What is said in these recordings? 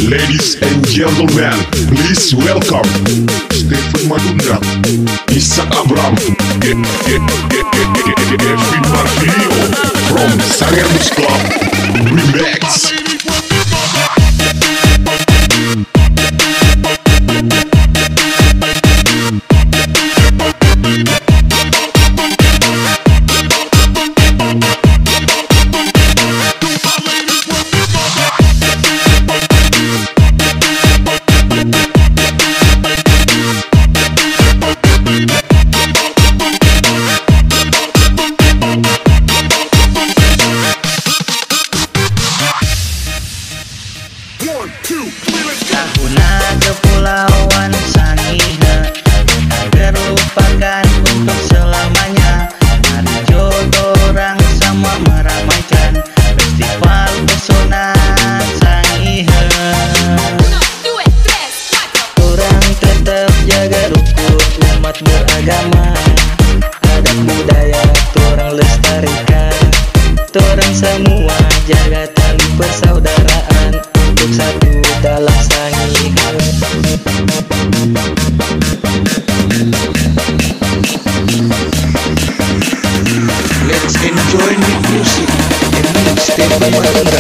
Ladies and gentlemen, please welcome Stephen Madunda, Isaac Abram, Kevin Marvilio from Sanger Mus Club Remix. Tahuna kepulauan Sangihe terlupakan untuk selamanya. Hari jodoh orang sama meramaikan festival pesona Sangihe. Orang tetap jaga rukun umat beragama, adat budaya orang lestarikan. Orang semua jaga tali persaudaraan untuk satu dalam Sangihe. Let's enjoy the music and Stephen Madunda.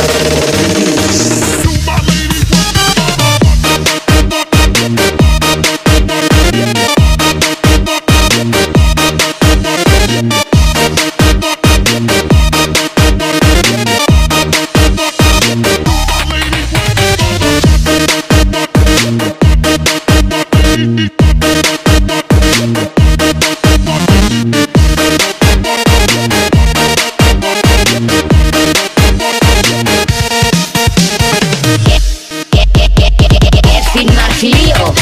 Kevin Marvilio.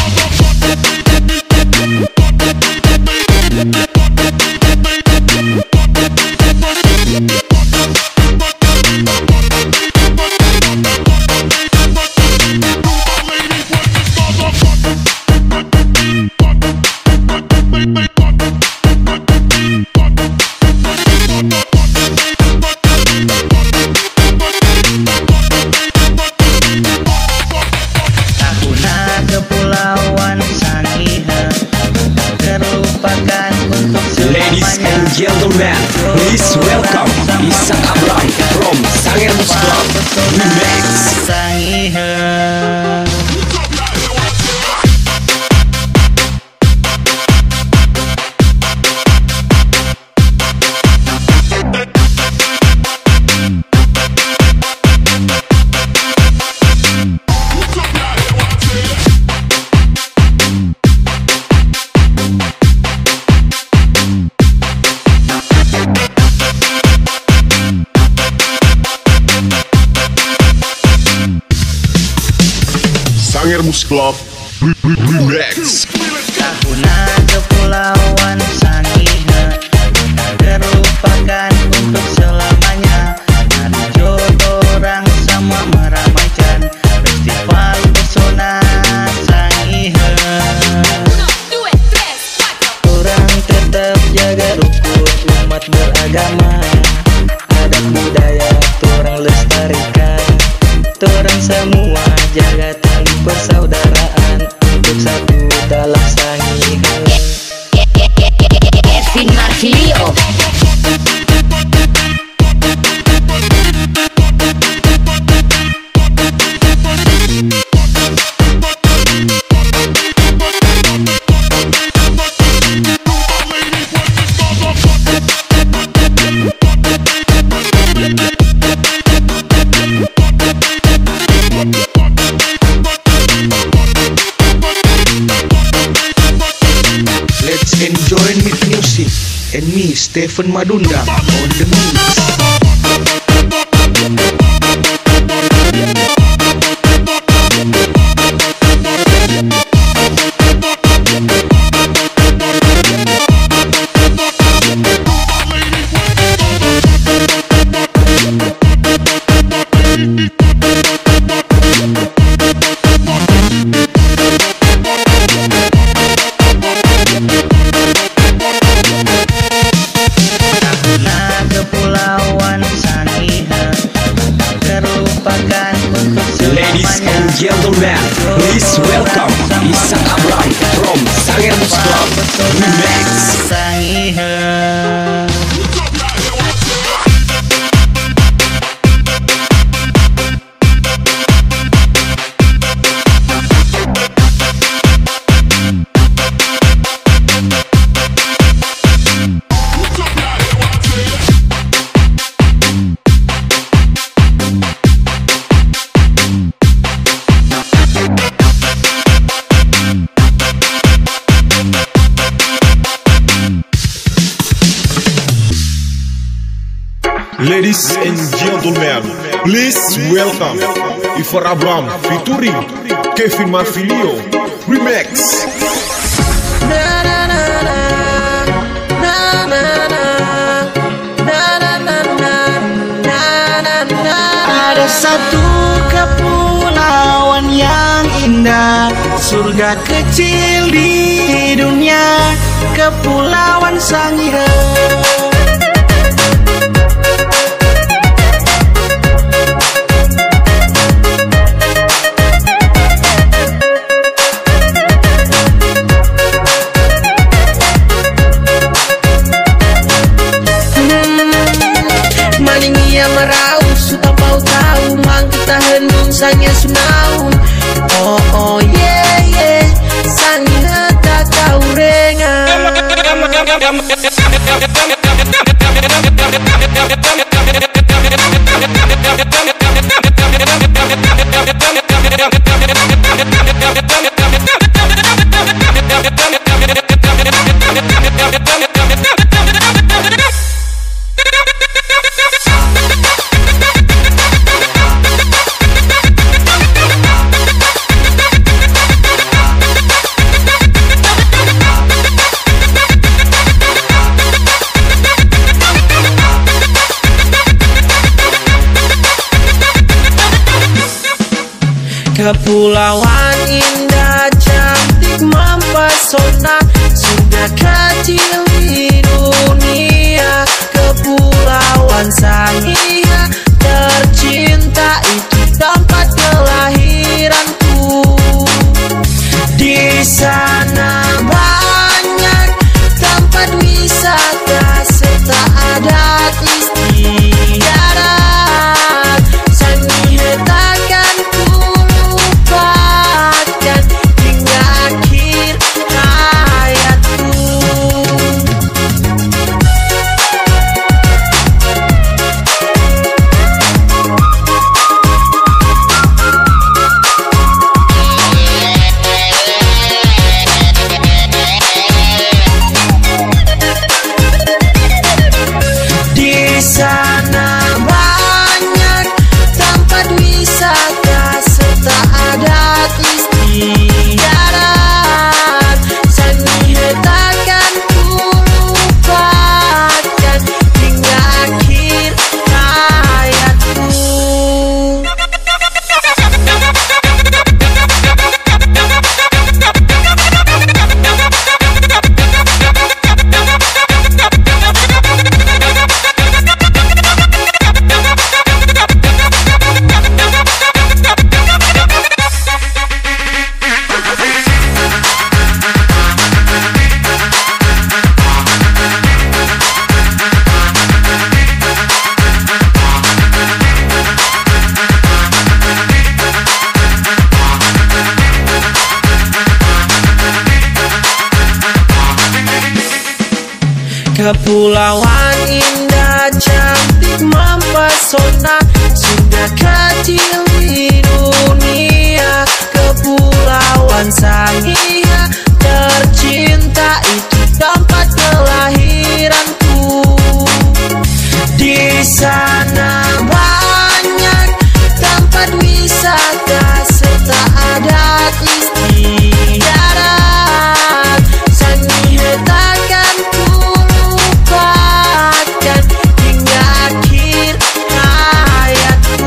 Kepulauan Sangihe terlupakan untuk Ladies selamanya. and gentlemen, please welcome Isaac Abram from Sanger Mus Club Remix. Sangihe. Sanger Mus Club Remix. Tahuna kepulauan Sangihe terlupakan untuk selamanya. Hari jodoh orang sama meramaikan festival pesona Sangihe. Orang tetap jaga rukun umat beragama, adat budaya orang lestarikan. Orang semua jaga tali persaudaraan untuk satu dalam Sangihe. Kevin Marvilio. Let's enjoy with music and me Stephen Madunda on the mix. Tahuna kepulauan gentlemen, please welcome Isak Abram from Sanger Mus Club Remix. Ladies and gentlemen, please welcome Ivar Abram featuring Kevin Marvilio Remix. Ada satu kepulauan yang indah, surga kecil di dunia, Kepulauan Sangihe. Sanya sunaun, oh yeah yeah, Sangihe tak kau rengan. Kepulauan indah cantik mempesona, surga kecil di dunia, Kepulauan Sangihe tercinta, itu tempat kelahiranku. Di sana banyak tempat wisata serta adat istiadat, Sangihe takkan Kepulauan indah cantik mempesona, surga kecil di dunia, Kepulauan Sangihe tercinta, itu tempat kelahiranku. Di sana banyak tempat wisata serta adat istiadat, Sangihe takkan hingga akhir hayatku.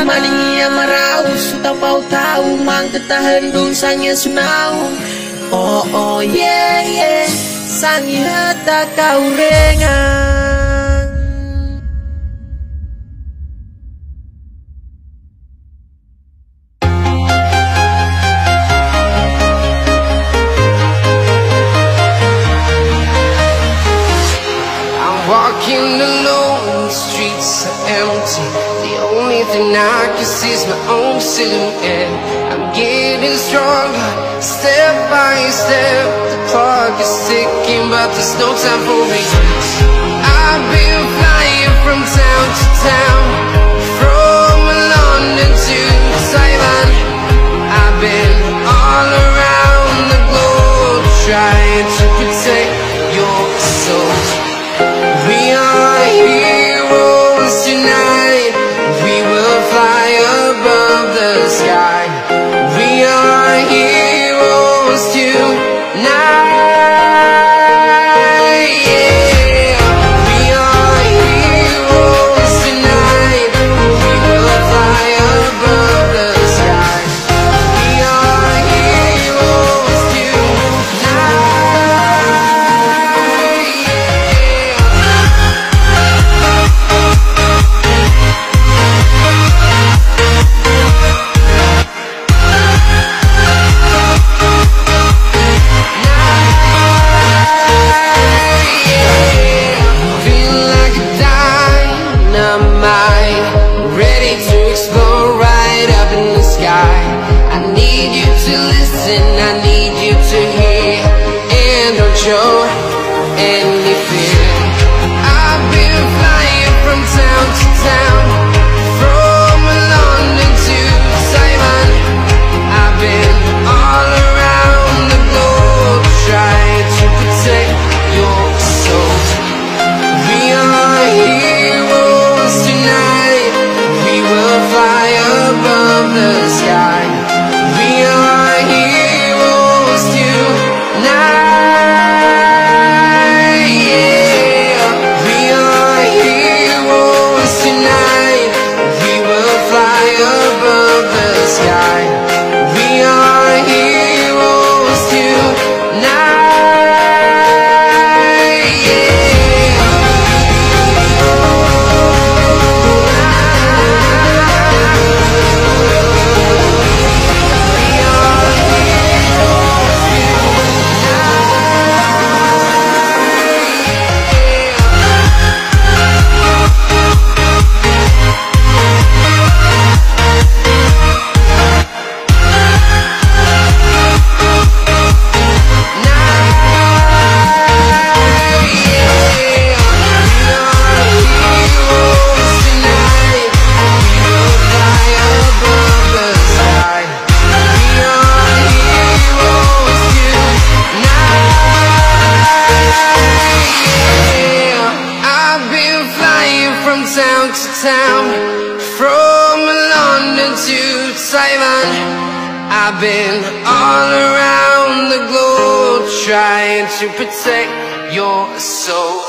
Maningi maraus tahu mang ketahan dun sangnya sunau. Oh yeah yeah sangi hata kau rengang. I'm walking alone, the streets are empty. The only thing I can see is my own silhouette. I'm getting stronger, step by step. The clock is ticking, but there's no time for regrets. I've been flying from town to town, from London to Taiwan. I've been all around the globe, trying to protect your soul. We are heroes tonight. We will fly above the sky. We are heroes tonight. Yeah. We are heroes tonight. We will fly above the sky. We are heroes tonight. Ready to explore right up in the sky. I need you to listen, I need you to hear, and don't show any fear. I've been flying from town to town, from London to Taiwan. I've been all around the globe, trying to protect your soul. We are heroes tonight. We will fly above the sky. We are heroes tonight. Yeah. We are heroes tonight. We will fly above the sky. We are heroes tonight. Yeah. Town to town, from London to Taiwan. I've been all around the globe, trying to protect your soul.